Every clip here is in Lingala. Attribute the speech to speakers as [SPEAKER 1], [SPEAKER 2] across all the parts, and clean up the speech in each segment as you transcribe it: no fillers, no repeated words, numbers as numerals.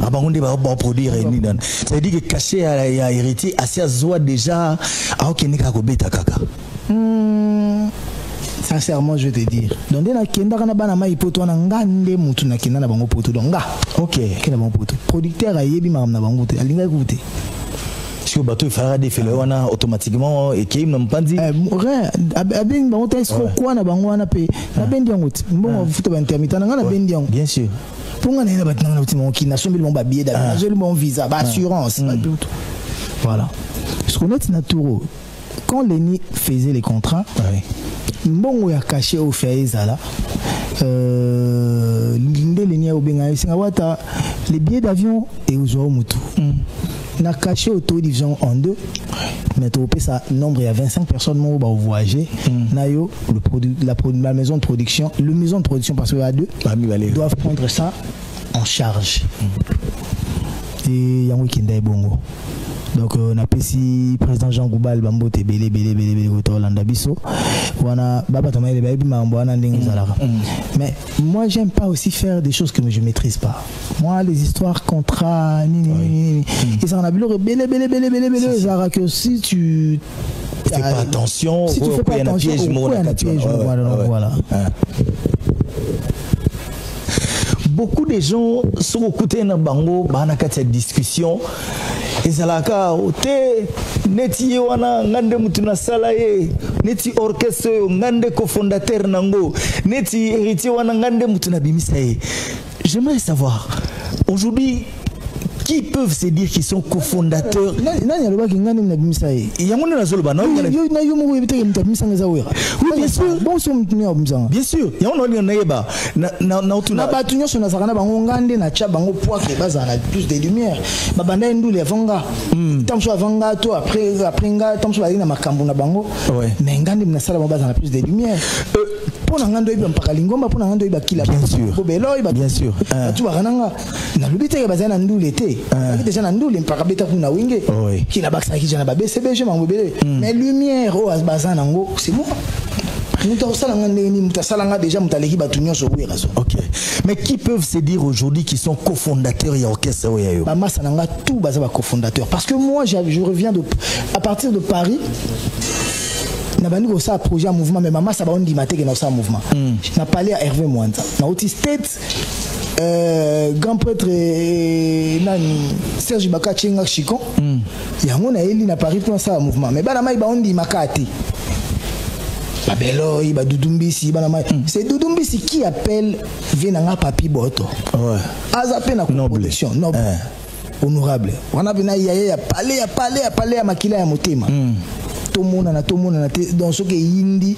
[SPEAKER 1] Abangonde va produire ni dan. Ça veut dire que caché à héritier assez zoa déjà a okenika ko beta kaka.
[SPEAKER 2] Sincèrement, je vais te dire. Donc, dès que tu as bana mai poto na ngande mutu na kina na bango poto donc nga.
[SPEAKER 1] OK.
[SPEAKER 2] Kina bango poto. Producteur a yebi mam na bango te. Alinga écouter.
[SPEAKER 1] Si le bateau fera des fêlés wana automatiquement et qui n'ont pas dit.
[SPEAKER 2] Rien. Abeng bango te escro quoi na bango wana pe. Na bendi yangot. Bon futa ba intermittent na ngana bendi yangot.
[SPEAKER 1] Bien sûr.
[SPEAKER 2] Pour nga na batna na mon qui na sombi mon billet d'avion, j'ai mon visa, ba assurance, voilà. Ce qu'on est naturel. Quand Lenny faisait les contrats, bon il a caché au fait là. Lenny a obéi les billets d'avion et aux Mutu. On a caché au taux division en deux. Mais tu as ça nombre il y a 25 personnes qui vont voyager. Nayo la maison de production, parce qu'il y a deux, doivent prendre ça en charge. Et il y a un week-end à Bongo. Donc on a si président Jean Goubal Bambo te belé Hollanda biso wana baba tamaye le baby mambo wana ndenge zalaka. Mais moi j'aime pas aussi faire des choses que je maîtrise pas. Moi les histoires contrats ni et ça on a belé zara que si tu
[SPEAKER 1] fais pas attention,
[SPEAKER 2] si tu fais pas attention voilà.
[SPEAKER 1] Beaucoup de gens sont écoutés dans bango bana cette discussion et zalaka ote neti wana ngande mutuna salaye neti orchestre ngande cofondateur nango neti héritier wana ngande mutuna bimisaye. J'aimerais savoir aujourd'hui qui peuvent se dire qu'ils sont cofondateurs.
[SPEAKER 2] Oui, bien sûr.
[SPEAKER 1] Bien sûr.
[SPEAKER 2] Plus de lumière.
[SPEAKER 1] Bien sûr.
[SPEAKER 2] Déjà na ndule mpaka beta kuna winge qui la baksa qui jana ba BCBG mango belé mais lumière au bazan nango c'est bon muta salanga ndeni muta salanga déjà mutaleki batunyo so wera so.
[SPEAKER 1] OK, mais qui peuvent se dire aujourd'hui qui sont cofondateurs et orchestre oyayo
[SPEAKER 2] ba massa nanga tout baza ba cofondateur parce que moi je reviens à partir de Paris na bani ko ça projet en mouvement mais maman ça ba on dit maté que na ça mouvement na parlé à Hervé Mwanza na Oti State grand prêtre Serge Baka Chenga Chikon yango na eli na Paris pour ça mouvement mais bana mai ba on dit makati babelo ba Dudumbisi bana mai c'est Dudumbisi qui appelle venanga papi boto azape na compétition noble honorable wana bina ya parler ya makila ya motema tout le monde na dans ce que indi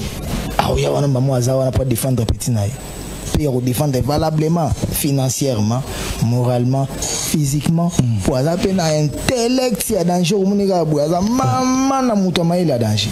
[SPEAKER 2] ya wana maman azawa na pas défendre petit naï pour défendre valablement, financièrement, moralement, physiquement, pour avoir un intellect, il y a danger, maman na mutama il y a danger.